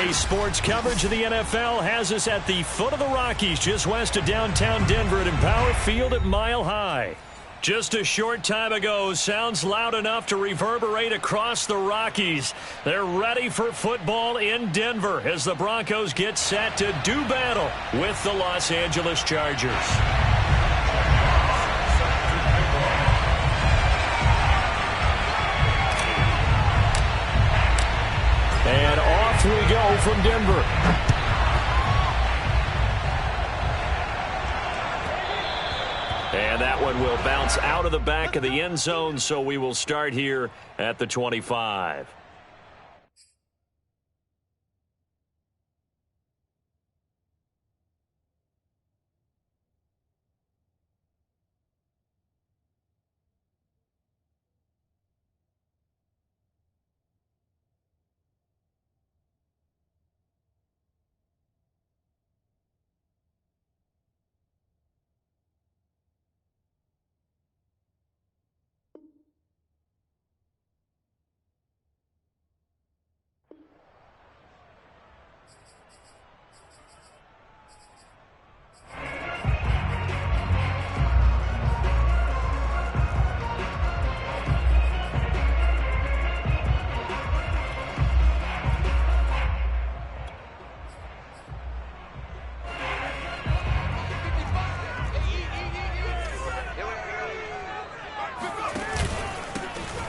Today's sports coverage of the NFL has us at the foot of the Rockies, just west of downtown Denver at Empower Field at Mile High. Just a short time ago, sounds loud enough to reverberate across the Rockies. They're ready for football in Denver as the Broncos get set to do battle with the Los Angeles Chargers. And off we go from Denver. And that one will bounce out of the back of the end zone, so we will start here at the 25.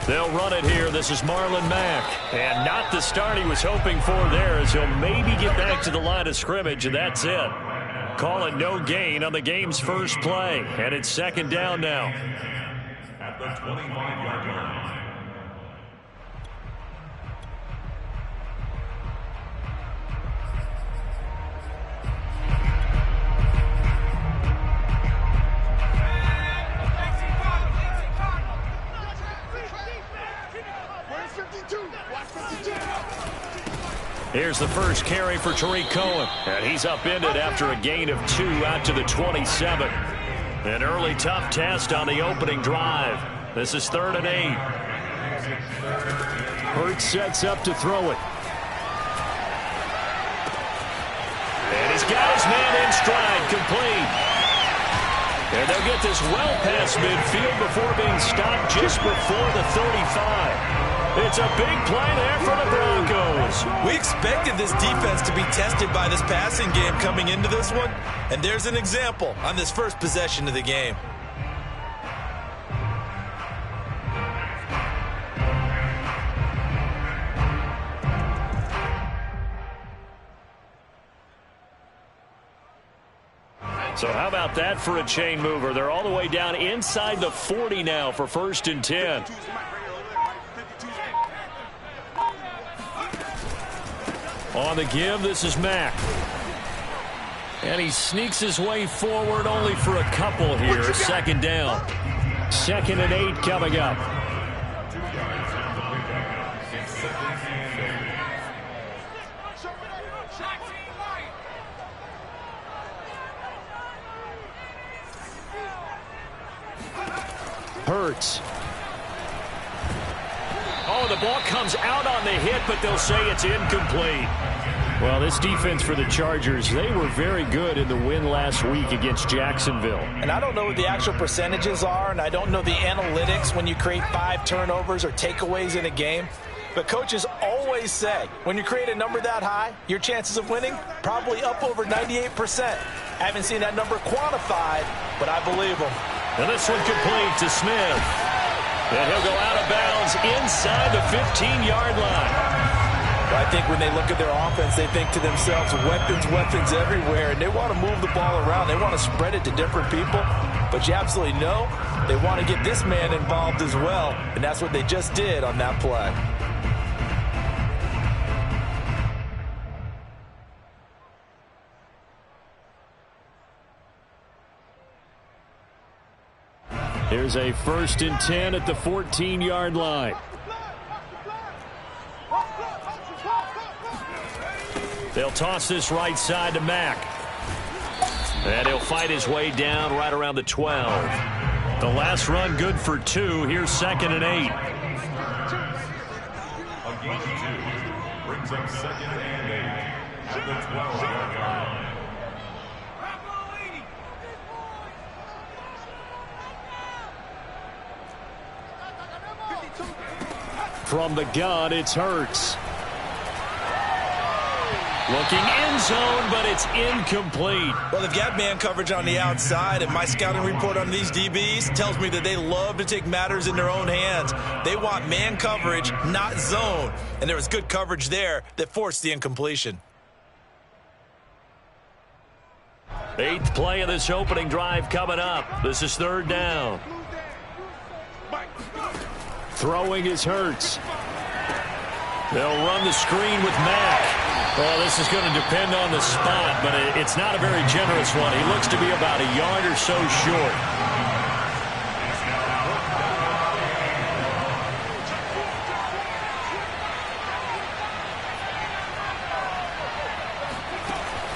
They'll run it here. This is Marlon Mack. And not the start he was hoping for there, as he'll maybe get back to the line of scrimmage, and that's it. Call it no gain on the game's first play. And it's second down now. At the 25-yard line. Here's the first carry for Tariq Cohen. And he's upended after a gain of 2 out to the 27. An early tough test on the opening drive. This is 3rd and 8. Hurts sets up to throw it. And he's got his man in stride, complete. And they'll get this well past midfield before being stopped just before the 35. It's a big play there for the Broncos. We expected this defense to be tested by this passing game coming into this one, and there's an example on this first possession of the game. So how about that for a chain mover? They're all the way down inside the 40 now for 1st and 10. On the give, this is Mack. And he sneaks his way forward only for a couple here. 2nd down. 2nd and 8 coming up. Hurts. Oh, the ball comes out on the hit, but they'll say it's incomplete. Well, this defense for the Chargers, they were very good in the win last week against Jacksonville. And I don't know what the actual percentages are, and I don't know the analytics when you create 5 turnovers or takeaways in a game. But coaches always say, when you create a number that high, your chances of winning probably up over 98%. I haven't seen that number quantified, but I believe them. And this one complete to Smith. And he'll go out of bounds inside the 15-yard line. Well, I think when they look at their offense, they think to themselves, weapons everywhere, and they want to move the ball around. They want to spread it to different people. But you absolutely know they want to get this man involved as well, and that's what they just did on that play. Here's a 1st and 10 at the 14-yard line. They'll toss this right side to Mack. And he'll fight his way down right around the 12. The last run good for 2. Here's 2nd and 8. A gain of 2 brings up 2nd and 8. From the gun, it's Hurts. Looking end zone, but it's incomplete. Well, they've got man coverage on the outside, and my scouting report on these DBs tells me that they love to take matters in their own hands. They want man coverage, not zone. And there was good coverage there that forced the incompletion. 8th play of this opening drive coming up. This is 3rd down. Throwing is Hurts. They'll run the screen with Mack. Well, this is going to depend on the spot, but it's not a very generous one. He looks to be about a yard or so short.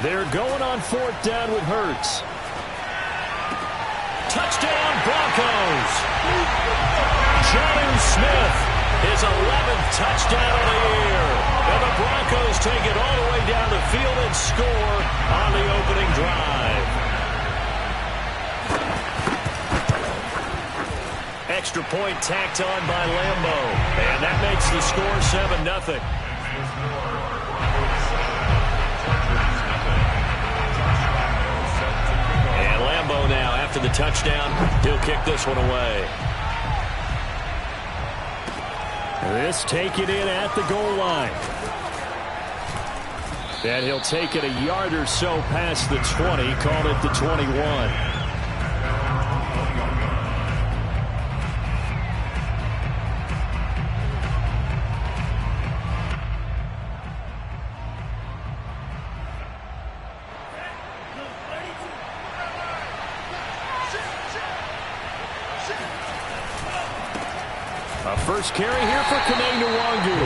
They're going on 4th down with Hurts. Touchdown, Broncos. Jonnu Smith, his 11th touchdown of the year. And the Broncos take it all the way down the field and score on the opening drive. Extra point tacked on by Lambo. And that makes the score 7-0. And Lambo now, after the touchdown, he'll kick this one away. This take it in at the goal line. And he'll take it a yard or so past the 20, call it the 21. First carry here for Nwangwu.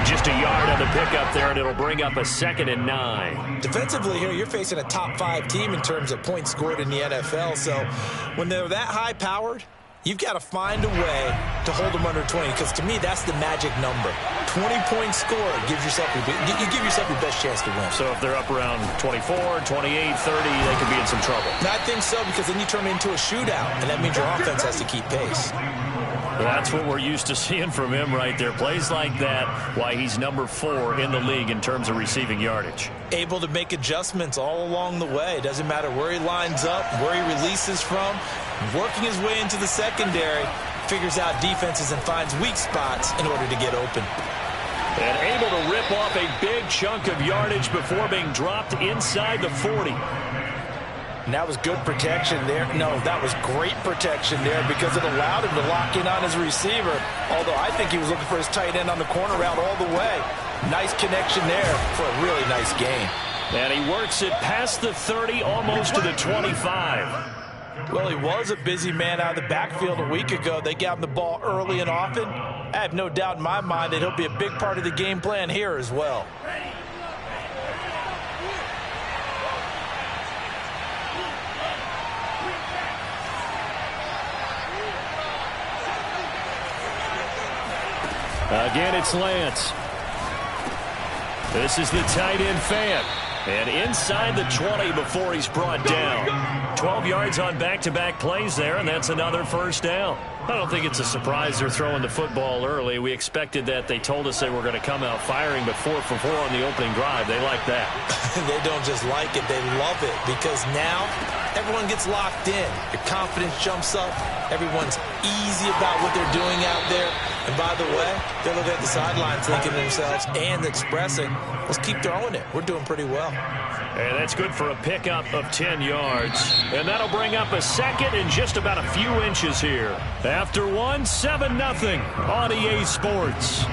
Just a yard on the pickup there, and it'll bring up a 2nd and 9. Defensively here, you're facing a top-5 team in terms of points scored in the NFL. So when they're that high-powered, you've got to find a way to hold them under 20, because to me, that's the magic number. 20-point score gives yourself you give yourself your best chance to win. So if they're up around 24, 28, 30, they could be in some trouble. I think so, because then you turn it into a shootout, and that means your offense has to keep pace. That's what we're used to seeing from him right there. Plays like that, why he's number 4 in the league in terms of receiving yardage. Able to make adjustments all along the way. Doesn't matter where he lines up, where he releases from. Working his way into the secondary, figures out defenses and finds weak spots in order to get open. And able to rip off a big chunk of yardage before being dropped inside the 40. And that was good protection there. No, that was great protection there because it allowed him to lock in on his receiver. Although I think he was looking for his tight end on the corner route all the way. Nice connection there for a really nice gain. And he works it past the 30, almost to the 25. Well, he was a busy man out of the backfield a week ago. They got him the ball early and often. I have no doubt in my mind that he'll be a big part of the game plan here as well. Again, it's Lance. This is the tight end Fant. And inside the 20 before he's brought down. 12 yards on back-to-back plays there, and that's another first down. I don't think it's a surprise they're throwing the football early. We expected that. They told us they were going to come out firing, but 4 for 4 on the opening drive. They like that. They don't just like it, they love it, because now everyone gets locked in. Your confidence jumps up. Everyone's easy about what they're doing out there. And by the way, they're looking at the sidelines thinking to themselves and expressing, let's keep throwing it. We're doing pretty well. And that's good for a pickup of 10 yards. And that'll bring up a second and just about a few inches here. After 1, 7-0 on EA Sports.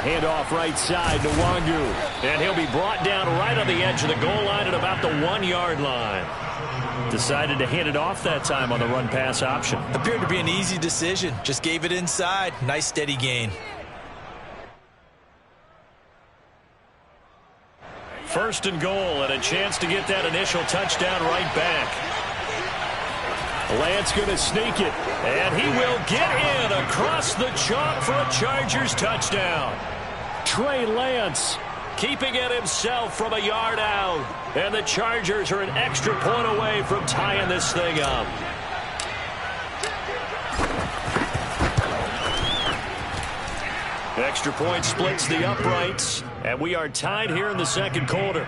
Handoff right side to Nwangwu. And he'll be brought down right on the edge of the goal line at about the 1-yard line. Decided to hand it off that time on the run-pass option. Appeared to be an easy decision. Just gave it inside. Nice steady gain. First and goal, and a chance to get that initial touchdown right back. Lance going to sneak it, and he will get in across the chalk for a Chargers touchdown. Trey Lance keeping it himself from a yard out, and the Chargers are an extra point away from tying this thing up. Extra point splits the uprights, and we are tied here in the second quarter.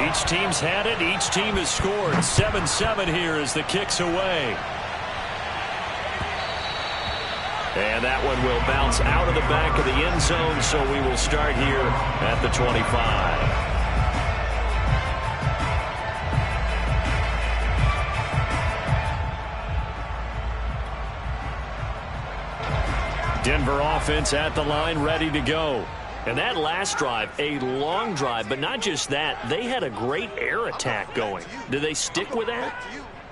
Each team's had it. Each team has scored. 7-7 here as the kick's away. And that one will bounce out of the back of the end zone, so we will start here at the 25. Denver offense at the line, ready to go. And that last drive, a long drive, but not just that. They had a great air attack going. Do they stick with that?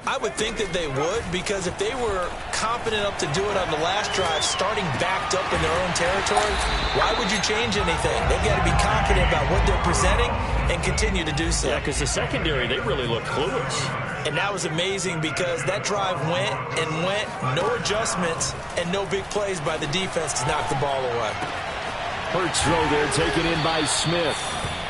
I would think that they would, because if they were confident enough to do it on the last drive, starting backed up in their own territory, why would you change anything? They've got to be confident about what they're presenting and continue to do so. Yeah, because the secondary, they really looked clueless. And that was amazing because that drive went and went, no adjustments, and no big plays by the defense to knock the ball away. Hurts throw there taken in by Smith.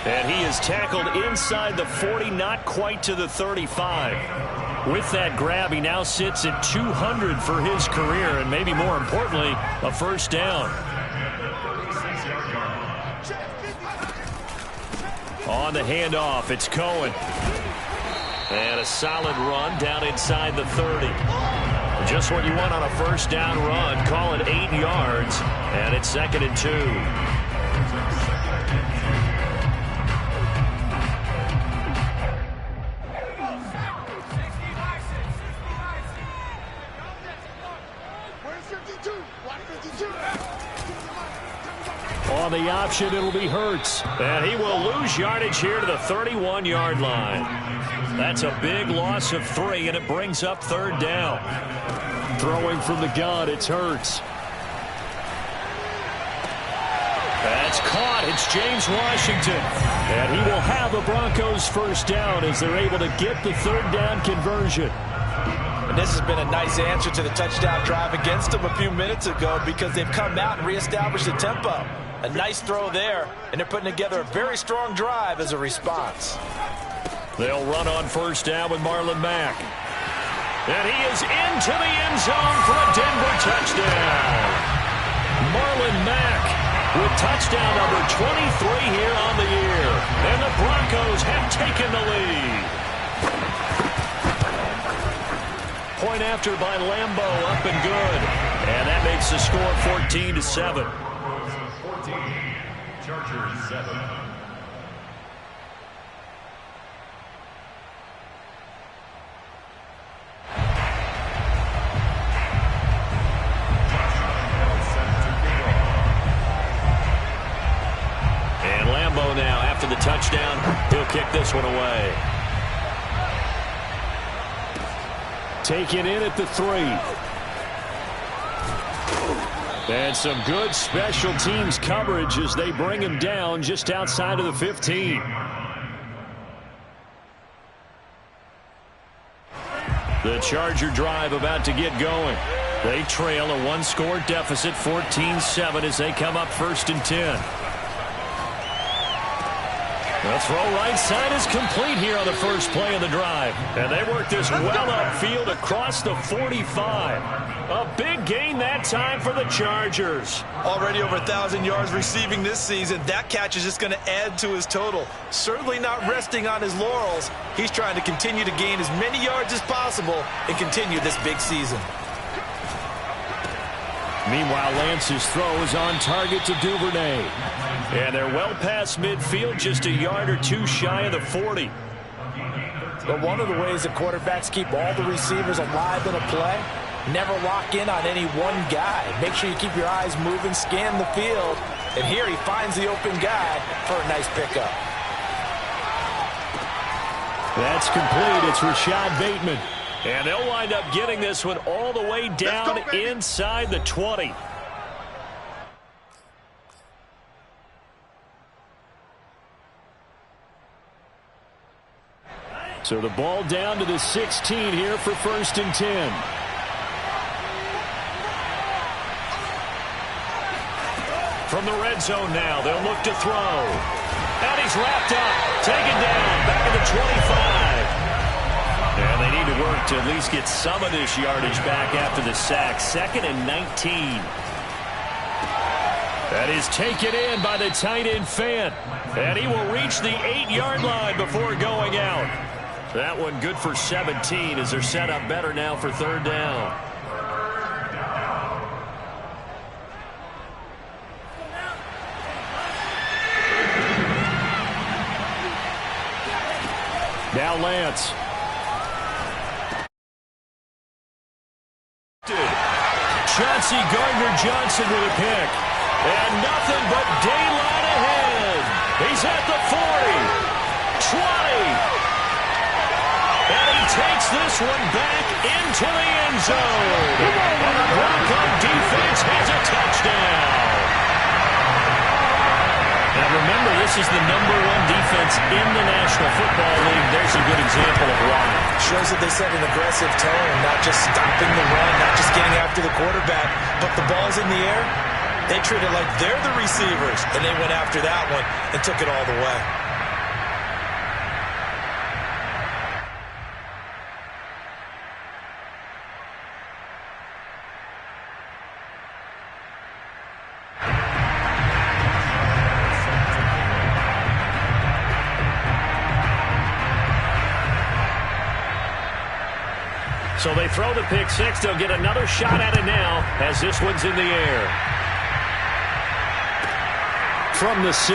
And he is tackled inside the 40, not quite to the 35. With that grab, he now sits at 200 for his career, and maybe more importantly, a first down. On the handoff, it's Cohen. And a solid run down inside the 30. Just what you want on a first down run. Call it 8 yards, and it's 2nd and 2. On the option, it'll be Hurts. And he will lose yardage here to the 31-yard line. That's a big loss of 3, and it brings up 3rd down. Throwing from the gun, it's Hurts. That's caught. It's James Washington. And he will have the Broncos first down as they're able to get the 3rd down conversion. And this has been a nice answer to the touchdown drive against them a few minutes ago, because they've come out and reestablished the tempo. A nice throw there, and they're putting together a very strong drive as a response. They'll run on first down with Marlon Mack. And he is into the end zone for a Denver touchdown. Marlon Mack with touchdown number 23 here on the year. And the Broncos have taken the lead. Point after by Lambeau, up and good. And that makes the score 14-7. 14, Chargers 7. And Lambeau now, after the touchdown, he'll kick this one away. Taken in at the 3. And some good special teams coverage as they bring him down just outside of the 15. The Charger drive about to get going. They trail a 1-score deficit, 14-7, as they come up 1st and 10. The throw right side is complete here on the first play of the drive. And they work this well upfield across the 45. A big gain that time for the Chargers. Already over 1,000 yards receiving this season. That catch is just going to add to his total. Certainly not resting on his laurels. He's trying to continue to gain as many yards as possible and continue this big season. Meanwhile, Lance's throw is on target to Duvernay. And they're well past midfield, just a yard or 2 shy of the 40. But one of the ways that quarterbacks keep all the receivers alive in a play, never lock in on any one guy. Make sure you keep your eyes moving, scan the field. And here he finds the open guy for a nice pickup. That's complete. It's Rashad Bateman. And they'll wind up getting this one all the way down inside the 20. So the ball down to the 16 here for 1st and 10. From the red zone now, they'll look to throw. And he's wrapped up, taken down, back at the 25. And they need to work to at least get some of this yardage back after the sack. 2nd and 19. That is taken in by the tight end Fant. And he will reach the 8-yard line before going out. That one good for 17 as they're set up better now for 3rd down. Now Lance. Chauncey Gardner-Johnson with a pick. And nothing but daylight ahead. He's at the 40. 20. And he takes this one back into the end zone. And the Bronco defense has a touchdown. Now remember, this is the #1 defense in the National Football League. There's a good example of why. Shows that they set an aggressive tone, not just stopping the run, not just getting after the quarterback, but the ball's in the air. They treat it like they're the receivers, and they went after that one and took it all the way. So they throw the pick six. They'll get another shot at it now as this one's in the air. From the 6. The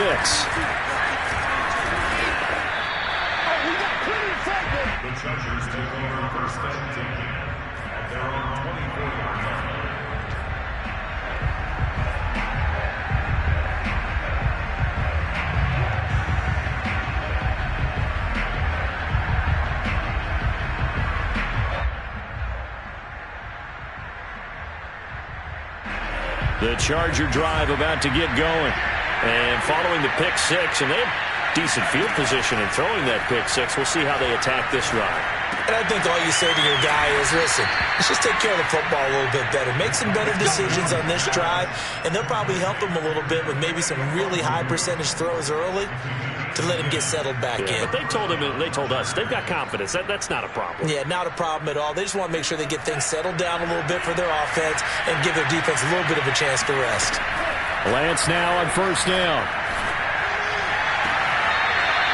Chargers take over 1st and 10 at their own 24-yard line. The Charger drive about to get going. And following the pick six, and they have decent field position in throwing that pick six. We'll see how they attack this drive. And I think all you say to your guy is, listen, let's just take care of the football a little bit better. Make some better decisions on this drive, and they'll probably help him a little bit with maybe some really high percentage throws early to let him get settled back in. But they told him, and they told us, they've got confidence. That's not a problem. Yeah, not a problem at all. They just want to make sure they get things settled down a little bit for their offense and give their defense a little bit of a chance to rest. Lance now on 1st down.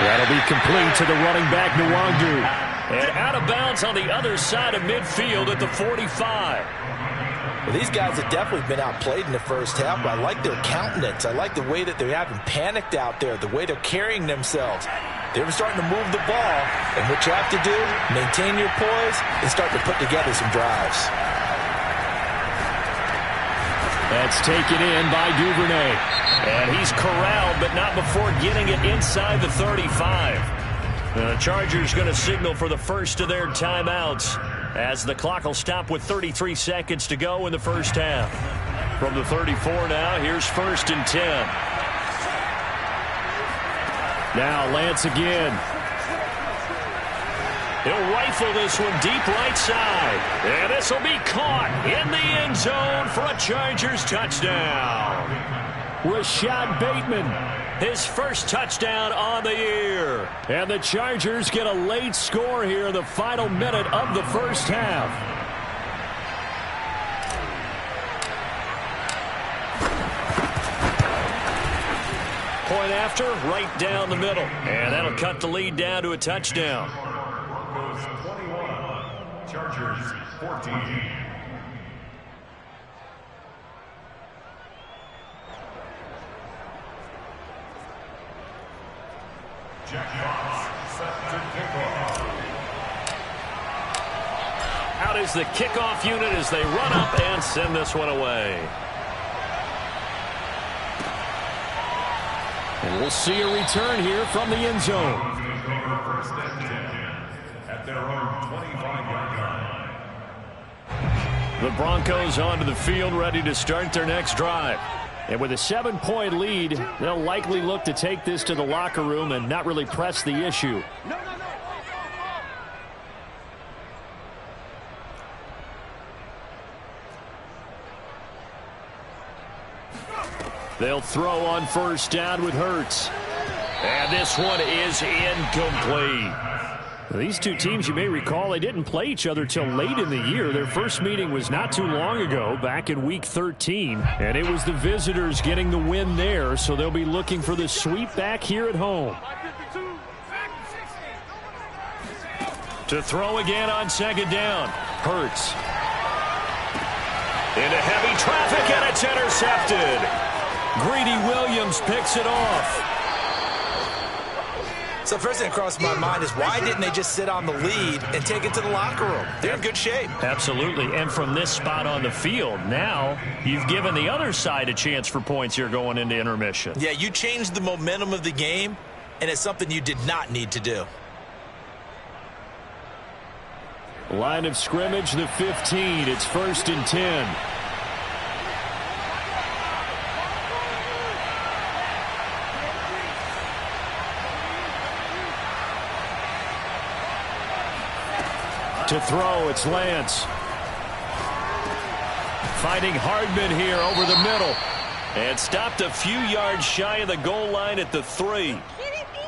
That'll be complete to the running back, Nwangu. And out of bounds on the other side of midfield at the 45. Well, these guys have definitely been outplayed in the first half, but I like their countenance. I like the way that they're having panicked out there, the way they're carrying themselves. They're starting to move the ball, and what you have to do, maintain your poise and start to put together some drives. That's taken in by Duvernay. And he's corralled, but not before getting it inside the 35. The Chargers going to signal for the first of their timeouts as the clock will stop with 33 seconds to go in the first half. From the 34 now, here's 1st and 10. Now Lance again. He'll rifle this one deep right side. And this will be caught in the end zone for a Chargers touchdown. Rashad Bateman, his first touchdown on the year. And the Chargers get a late score here in the final minute of the first half. Point after, right down the middle. And that'll cut the lead down to a touchdown. Broncos 21, Chargers 14. Jack Fox set to kickoff. Out is the kickoff unit as they run up and send this one away. And we'll see a return here from the end zone. First and 10 at their own 25-yard line. The Broncos onto the field, ready to start their next drive. And with a 7-point lead, they'll likely look to take this to the locker room and not really press the issue. They'll throw on first down with Hurts. And this one is incomplete. These two teams, you may recall, they didn't play each other till late in the year. Their first meeting was not too long ago, back in Week 13. And it was the visitors getting the win there, so they'll be looking for the sweep back here at home. To throw again on second down. Hurts. Into heavy traffic, and it's intercepted. Greedy Williams picks it off. So first thing that crossed my mind is why didn't they just sit on the lead and take it to the locker room? They're in good shape. Absolutely. And from this spot on the field, now you've given the other side a chance for points here going into intermission. Yeah, you changed the momentum of the game, and it's something you did not need to do. Line of scrimmage, the 15. It's 1st and 10. To throw, it's Lance. Finding Hardman here over the middle. And stopped a few yards shy of the goal line at the 3.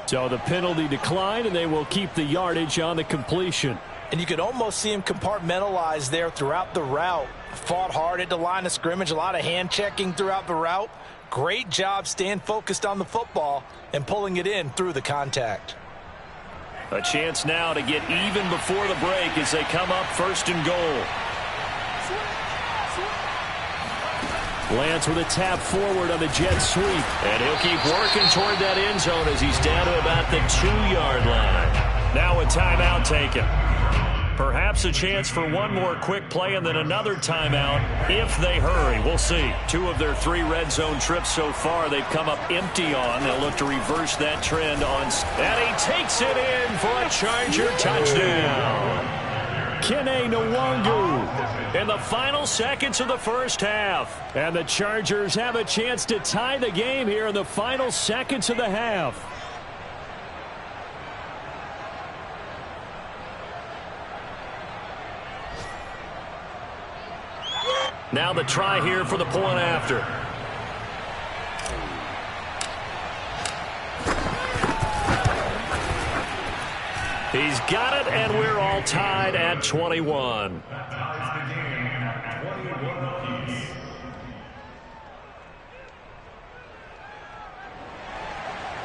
So the penalty declined, and they will keep the yardage on the completion. And you could almost see him compartmentalize there throughout the route. Fought hard at the line of scrimmage, a lot of hand checking throughout the route. Great job staying focused on the football and pulling it in through the contact. A chance now to get even before the break as they come up 1st and goal. Lance with a tap forward on the jet sweep. And he'll keep working toward that end zone as he's down to about the 2-yard line. Now a timeout taken. Perhaps a chance for one more quick play and then another timeout if they hurry. We'll see. 2 of their 3 red zone trips so far they've come up empty on. They'll look to reverse that trend on. And he takes it in for a Charger touchdown. Kene Nwangu in the final seconds of the first half. And the Chargers have a chance to tie the game here in the final seconds of the half. Now the try here for the point after. He's got it, and we're all tied at 21. That ties the game at 21 apiece.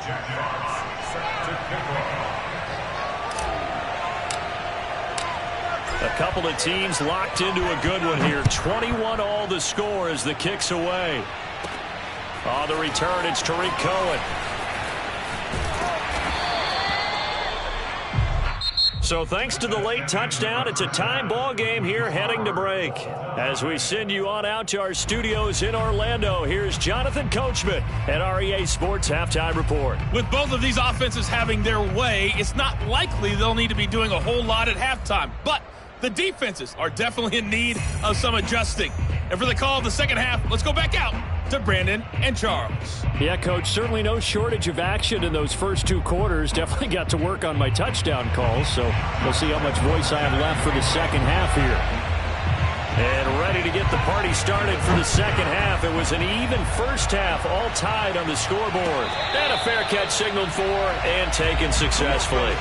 Jack Fox set to kick off. A couple of teams locked into a good one here. 21 all the score as the kick's away. On the return, it's Tariq Cohen. So thanks to the late touchdown, it's a tie ball game here heading to break. As we send you on out to our studios in Orlando, here's Jonathan Coachman at REA Sports Halftime Report. With both of these offenses having their way, it's not likely they'll need to be doing a whole lot at halftime. But the defenses are definitely in need of some adjusting. And for the call of the second half, let's go back out to Brandon and Charles. Yeah, Coach, certainly no shortage of action in those first 2 quarters. Definitely got to work on my touchdown calls, so we'll see how much voice I have left for the second half here. And ready to get the party started for the second half. It was an even first half, all tied on the scoreboard. And a fair catch signaled for and taken successfully.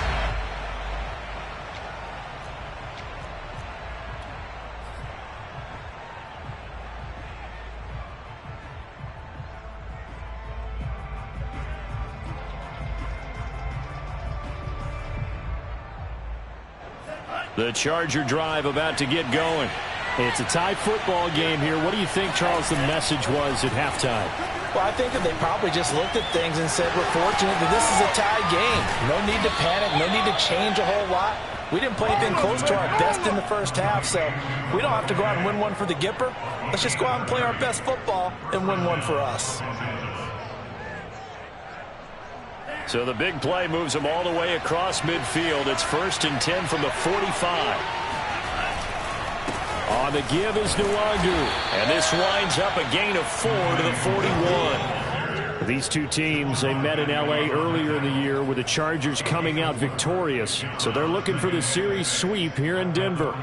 The Charger drive about to get going. It's a tie football game here. What do you think, Charles, the message was at halftime? Well, I think that they probably just looked at things and said, we're fortunate that this is a tie game. No need to panic. No need to change a whole lot. We didn't play anything close to our best in the first half, so we don't have to go out and win one for the Gipper. Let's just go out and play our best football and win one for us. So the big play moves them all the way across midfield. It's 1st and 10 from the 45. On the give is Nwangu. And this winds up a gain of 4 to the 41. These two teams, they met in L.A. earlier in the year with the Chargers coming out victorious. So they're looking for the series sweep here in Denver.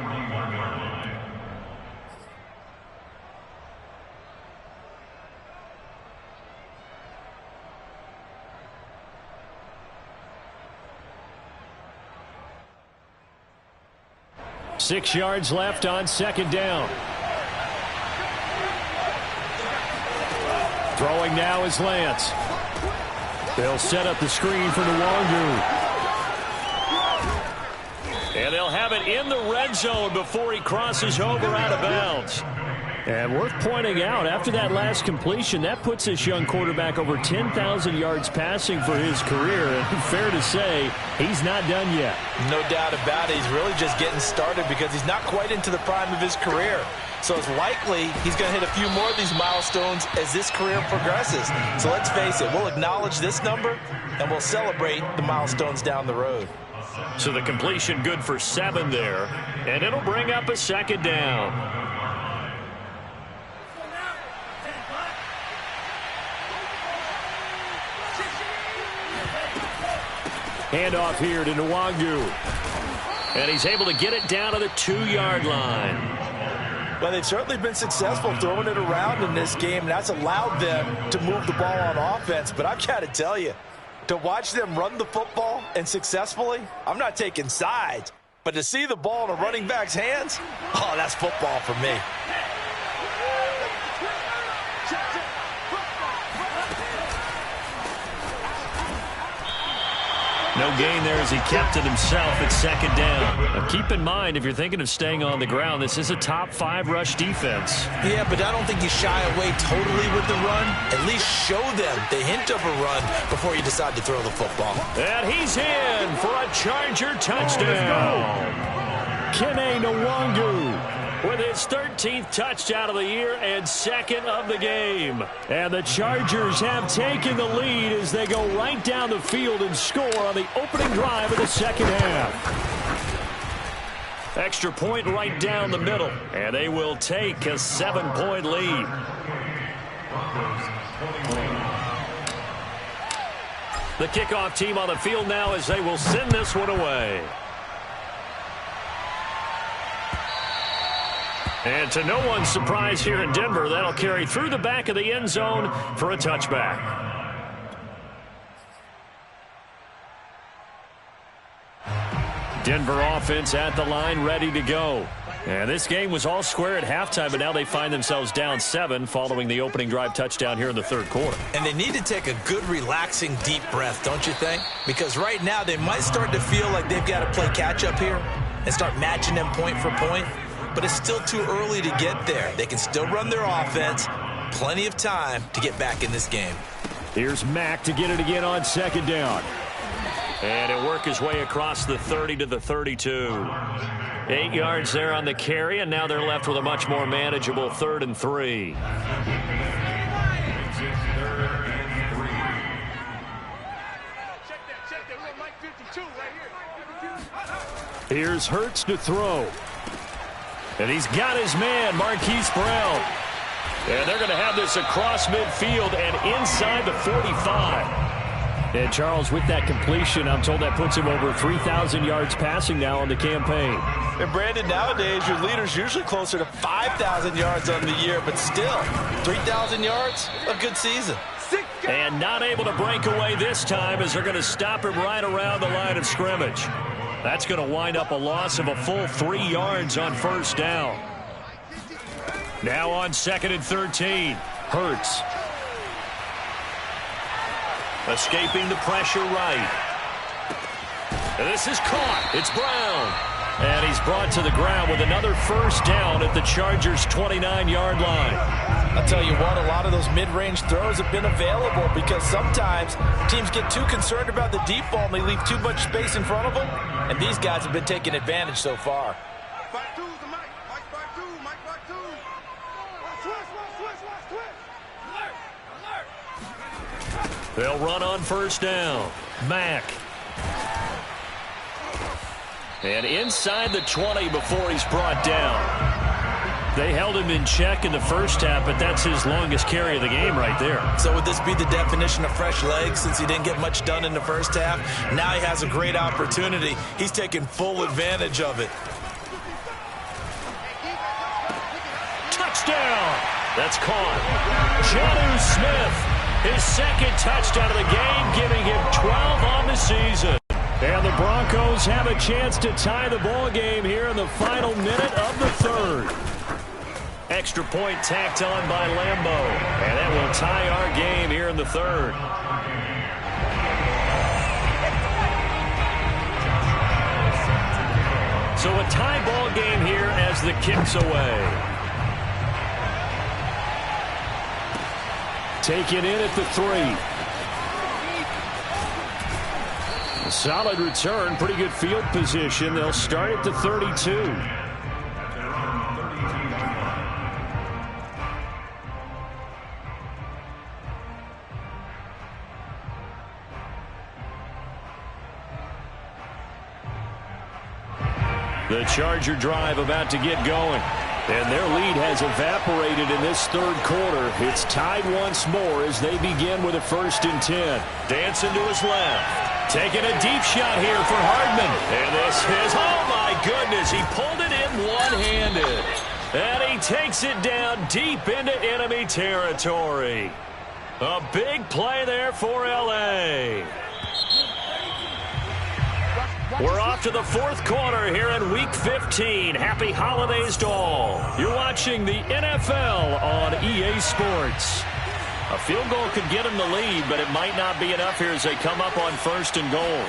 6 yards left on second down. Throwing now is Lance. They'll set up the screen for Nwangu. And they'll have it in the red zone before he crosses over out of bounds. And worth pointing out, after that last completion, that puts this young quarterback over 10,000 yards passing for his career. And fair to say, he's not done yet. No doubt about it. He's really just getting started because he's not quite into the prime of his career. So it's likely he's going to hit a few more of these milestones as this career progresses. So let's face it, we'll acknowledge this number and we'll celebrate the milestones down the road. So the completion good for 7 there, and it'll bring up a second down. Handoff here to Nwangu. And he's able to get it down to the 2-yard line. Well, they've certainly been successful throwing it around in this game, and that's allowed them to move the ball on offense. But I've got to tell you, to watch them run the football and successfully, I'm not taking sides, but to see the ball in a running back's hands, oh, that's football for me. No gain there as he kept it himself at second down. Now keep in mind, if you're thinking of staying on the ground, this is a top 5 rush defense. Yeah, but I don't think you shy away totally with the run. At least show them the hint of a run before you decide to throw the football. And he's in for a Charger touchdown. Kene Nwangu with his 13th touchdown of the year and second of the game. And the Chargers have taken the lead as they go right down the field and score on the opening drive of the second half. Extra point right down the middle, and they will take a 7-point lead. The kickoff team on the field now as they will send this one away. And to no one's surprise here in Denver, that'll carry through the back of the end zone for a touchback. Denver offense at the line, ready to go. And this game was all square at halftime, but now they find themselves down 7 following the opening drive touchdown here in the third quarter. And they need to take a good, relaxing, deep breath, don't you think? Because right now they might start to feel like they've got to play catch-up here and start matching them point for point. But it's still too early to get there. They can still run their offense. Plenty of time to get back in this game. Here's Mack to get it again on second down. And he'll work his way across the 30 to the 32. 8 yards there on the carry, and now they're left with a much more manageable 3rd and 3. Here's Hurts to throw. And he's got his man, Marquise Brown. And they're going to have this across midfield and inside the 45. And Charles, with that completion, I'm told that puts him over 3,000 yards passing now on the campaign. And Brandon, nowadays your leader's usually closer to 5,000 yards on the year, but still, 3,000 yards, a good season. And not able to break away this time as they're going to stop him right around the line of scrimmage. That's going to wind up a loss of a full 3 yards on first down. Now on 2nd and 13, Hurts. Escaping the pressure right. And this is caught. It's Brown. And he's brought to the ground with another first down at the Chargers' 29-yard line. I'll tell you what, a lot of those mid-range throws have been available because sometimes teams get too concerned about the deep ball and they leave too much space in front of them. And these guys have been taking advantage so far. They'll run on first down. Mack. And inside the 20 before he's brought down. They held him in check in the first half, but that's his longest carry of the game right there. So would this be the definition of fresh legs since he didn't get much done in the first half? Now he has a great opportunity. He's taking full advantage of it. Touchdown! That's caught. Jonnu Smith, his second touchdown of the game, giving him 12 on the season. And the Broncos have a chance to tie the ball game here in the final minute of the third. Extra point tacked on by Lambo. And that will tie our game here in the third. So a tie ball game here as the kick's away. Taken in at the 3. A solid return, pretty good field position. They'll start at the 32. The Charger drive about to get going. And their lead has evaporated in this third quarter. It's tied once more as they begin with a 1st and 10. Dancing to his left. Taking a deep shot here for Hardman. And this is, oh my goodness, he pulled it in one-handed. And he takes it down deep into enemy territory. A big play there for L.A. We're off to the 4th quarter here in Week 15. Happy holidays to all. You're watching the NFL on EA Sports. A field goal could get them the lead, but it might not be enough here as they come up on 1st and goal.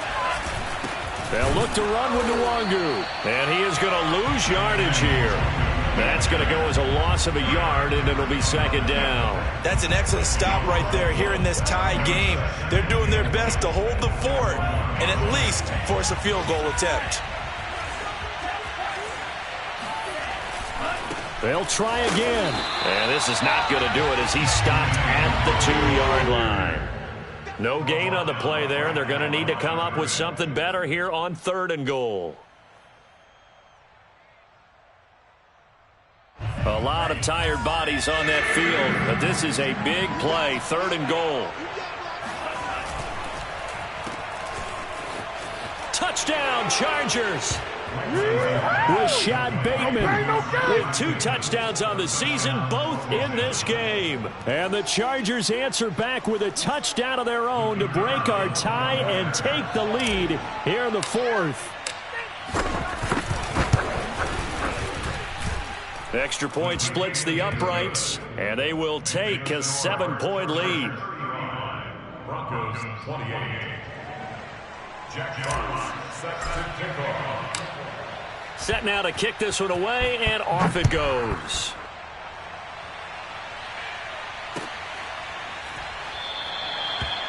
They'll look to run with Nwangu, and he is going to lose yardage here. That's going to go as a loss of a yard, and it'll be 2nd down. That's an excellent stop right there here in this tie game. They're doing their best to hold the fort and at least force a field goal attempt. They'll try again. And this is not going to do it as he stopped at the 2-yard line. No gain on the play there. They're going to need to come up with something better here on 3rd and goal. A lot of tired bodies on that field, but this is a big play. 3rd and goal. Touchdown, Chargers. Rashad Bateman with 2 touchdowns on the season, both in this game. And the Chargers answer back with a touchdown of their own to break our tie and take the lead here in the 4th. Extra point splits the uprights, and they will take a 7-point lead. Broncos 28. Jack Jones set to kick off. Set now to kick this one away, and off it goes.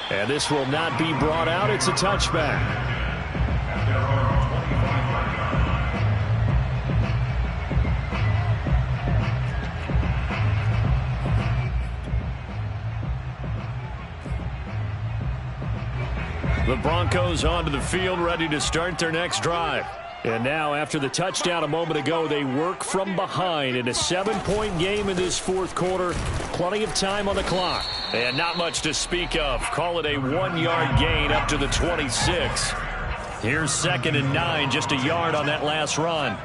And this will not be brought out. It's a touchback. And there are 25 yards. The Broncos onto the field, ready to start their next drive. And now, after the touchdown a moment ago, they work from behind in a 7-point game in this 4th quarter. Plenty of time on the clock. And not much to speak of. Call it a 1-yard gain up to the 26. Here's 2nd and 9, just a yard on that last run.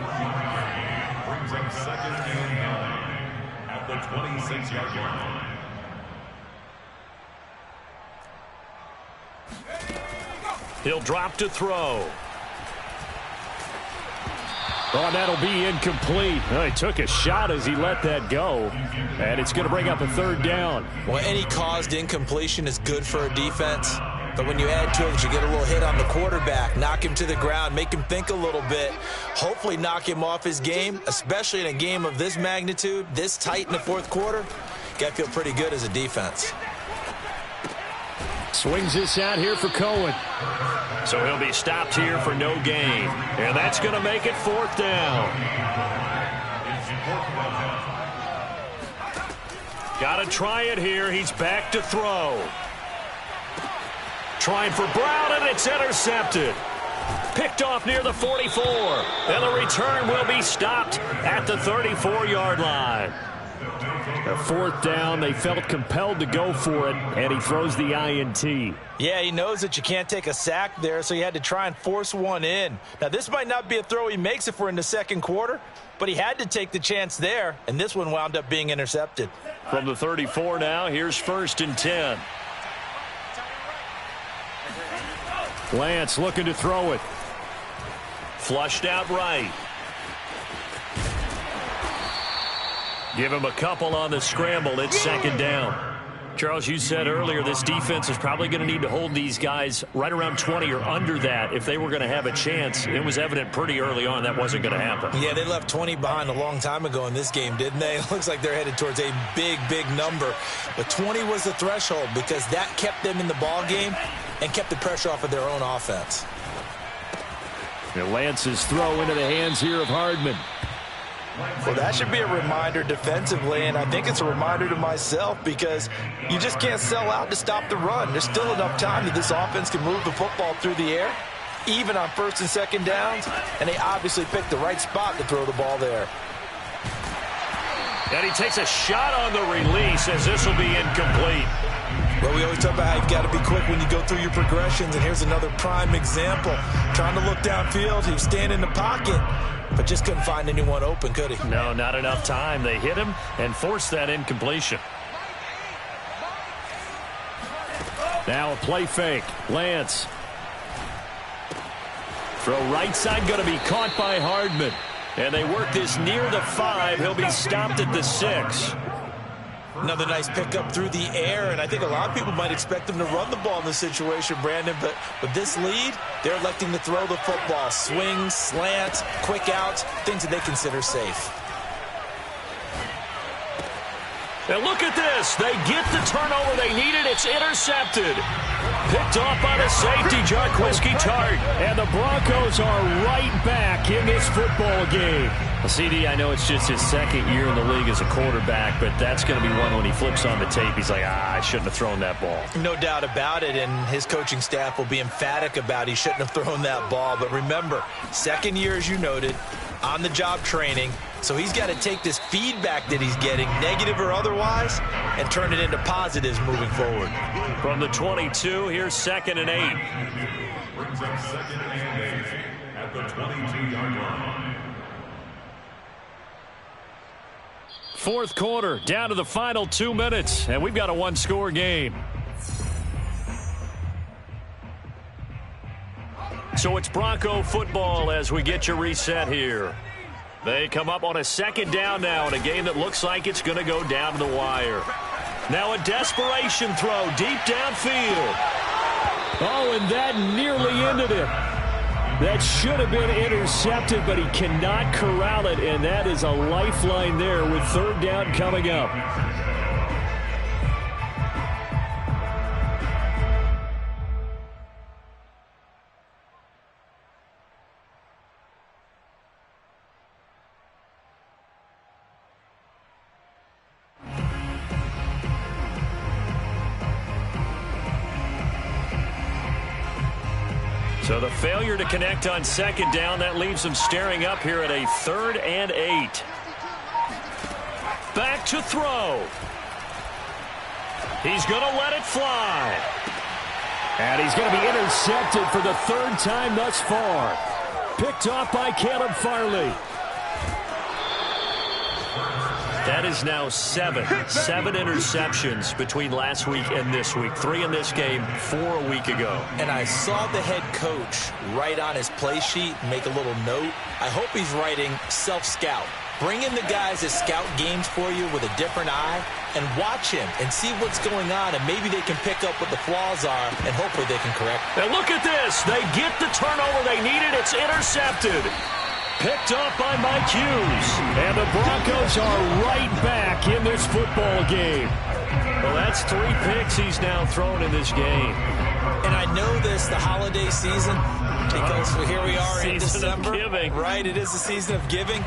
Brings them 2nd and 9 at the 26-yard line. He'll drop to throw. Oh, that'll be incomplete. Well, he took a shot as he let that go. And it's going to bring up a 3rd down. Well, any caused incompletion is good for a defense. But when you add to it, you get a little hit on the quarterback, knock him to the ground, make him think a little bit, hopefully knock him off his game, especially in a game of this magnitude, this tight in the 4th quarter. Got to feel pretty good as a defense. Swings this out here for Cohen. So he'll be stopped here for no gain. And that's going to make it 4th down. Got to try it here. He's back to throw. Trying for Brown, and it's intercepted. Picked off near the 44. And the return will be stopped at the 34-yard line. A 4th down, they felt compelled to go for it, and he throws the INT. Yeah, he knows that you can't take a sack there, so he had to try and force one in. Now, this might not be a throw he makes if we're in the 2nd quarter, but he had to take the chance there, and this one wound up being intercepted. From the 34 now, here's 1st and 10. Lance looking to throw it. Flushed out right. Give him a couple on the scramble. It's second down. Charles, you said earlier this defense is probably going to need to hold these guys right around 20 or under that if they were going to have a chance. It was evident pretty early on that wasn't going to happen. Yeah, they left 20 behind a long time ago in this game, didn't they? It looks like they're headed towards a big, big number. But 20 was the threshold because that kept them in the ball game and kept the pressure off of their own offense. And Lance's throw into the hands here of Hardman. Well, that should be a reminder defensively, and I think it's a reminder to myself because you just can't sell out to stop the run. There's still enough time that this offense can move the football through the air, even on first and second downs, and they obviously picked the right spot to throw the ball there. And he takes a shot on the release as this will be incomplete. Well, we always talk about how you've got to be quick when you go through your progressions, and here's another prime example. Trying to look downfield, he was standing in the pocket, but just couldn't find anyone open, could he? No, not enough time. They hit him and forced that incompletion. Now a play fake. Lance. Throw right side going to be caught by Hardman. And they work this near the 5. He'll be stopped at the 6. Another nice pickup through the air, and I think a lot of people might expect them to run the ball in this situation, Brandon, but with this lead, they're electing to throw the football. Swings, slants, quick outs, things that they consider safe. And look at this. They get the turnover they needed. It's intercepted. Picked off by the safety, Jarquiski Tart. And the Broncos are right back in this football game. Well, CD, I know it's just his second year in the league as a quarterback, but that's going to be one when he flips on the tape. He's like, I shouldn't have thrown that ball. No doubt about it, and his coaching staff will be emphatic about he shouldn't have thrown that ball. But remember, second year, as you noted, on-the-job training. So he's got to take this feedback that he's getting, negative or otherwise, and turn it into positives moving forward. From the 22, here's 2nd and 8. Brings up 2nd and 8 at the 22-yard line. Fourth quarter, down to the final 2 minutes, and we've got a one-score game. So it's Bronco football as we get you reset here. They come up on a second down now in a game that looks like it's going to go down to the wire. Now a desperation throw deep downfield. Oh, and that nearly ended it. That should have been intercepted, but he cannot corral it, and that is a lifeline there with third down coming up. So the failure to connect on second down, that leaves them staring up here at a 3rd and 8. Back to throw. He's going to let it fly. And he's going to be intercepted for the 3rd time thus far. Picked off by Caleb Farley. That is now 7 interceptions between last week and this week. 3 in this game, 4 a week ago. And I saw the head coach write on his play sheet, make a little note. I hope he's writing self-scout. Bring in the guys that scout games for you with a different eye and watch him and see what's going on, and maybe they can pick up what the flaws are, and hopefully they can correct. And look at this. They get the turnover they needed. It's intercepted. Picked off by Mike Hughes. And the Broncos are right back in this football game. Well, that's 3 picks he's now thrown in this game. And I know this, the holiday season, because here we are in December. Season of giving. Right, it is the season of giving.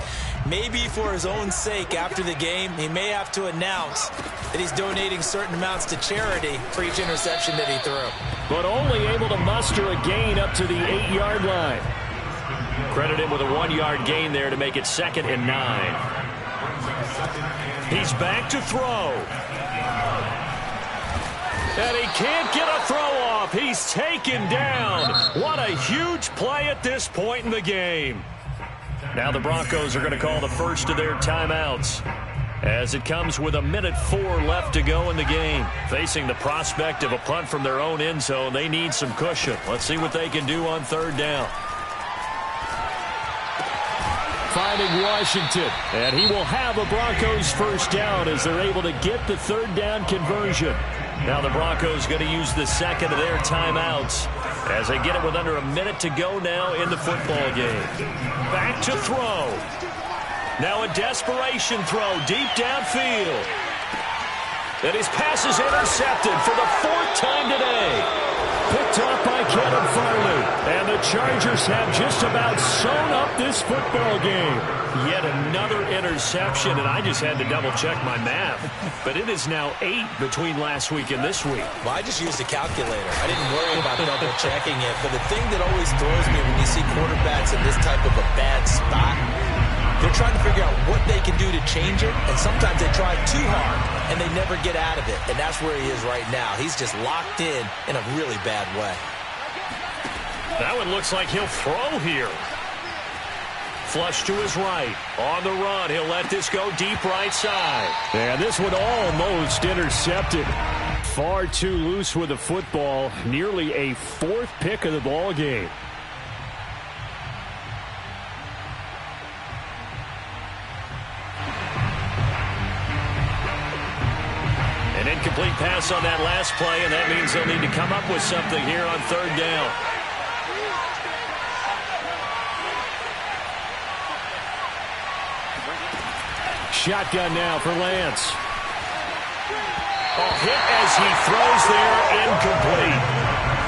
Maybe for his own sake, after the game, he may have to announce that he's donating certain amounts to charity for each interception that he threw. But only able to muster a gain up to the 8-yard line. Credit him with a 1-yard gain there to make it 2nd and 9. He's back to throw. And he can't get a throw off. He's taken down. What a huge play at this point in the game. Now the Broncos are going to call the first of their timeouts. as it comes with 1:04 left to go in the game. Facing the prospect of a punt from their own end zone, they need some cushion. Let's see what they can do on third down. Finding Washington, and he will have a Broncos first down as they're able to get the third down conversion. Now the Broncos going to use the second of their timeouts as they get it with under a minute to go now in the football game. Back to throw. Now a desperation throw deep downfield. And his pass is intercepted for the fourth time today. Picked off by Kevin Farley. And the Chargers have just about sewn up this football game. Yet another interception, and I just had to double-check my math. But it is now 8 between last week and this week. Well, I just used a calculator. I didn't worry about double-checking it. But the thing that always throws me when you see quarterbacks in this type of a bad spot, they're trying to figure out what they can do to change it, and sometimes they try too hard, and they never get out of it. And that's where he is right now. He's just locked in a really bad way. That one looks like he'll throw here. Flush to his right. On the run, he'll let this go deep right side. And this one almost intercepted. Far too loose with the football. Nearly a fourth pick of the ball game. An incomplete pass on that last play, and that means they'll need to come up with something here on third down. Shotgun now for Lance. Hit as he throws there, incomplete.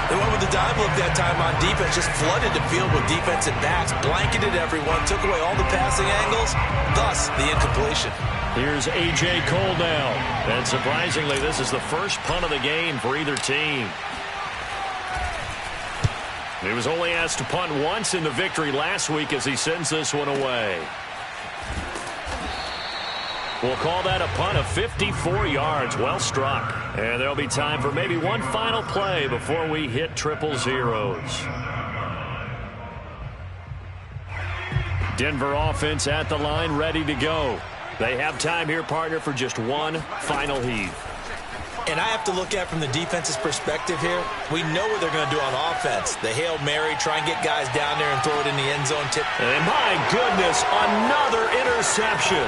They went with the dive look that time on defense, just flooded the field with defensive backs, blanketed everyone, took away all the passing angles, thus the incompletion. Here's A.J. Cole now. And surprisingly, this is the first punt of the game for either team. He was only asked to punt once in the victory last week as he sends this one away. We'll call that a punt of 54 yards. Well struck. And there'll be time for maybe one final play before we hit triple zeros. Denver offense at the line, ready to go. They have time here, partner, for just one final heave. And I have to look at from the defense's perspective here. We know what they're going to do on offense. The Hail Mary, try and get guys down there and throw it in the end zone. And my goodness, another interception.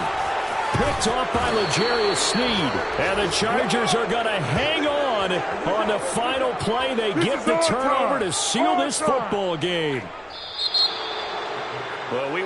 Picked off by L'Jarius Sneed. And the Chargers are going to hang on the final play. They get the turnover to seal this football game. Well,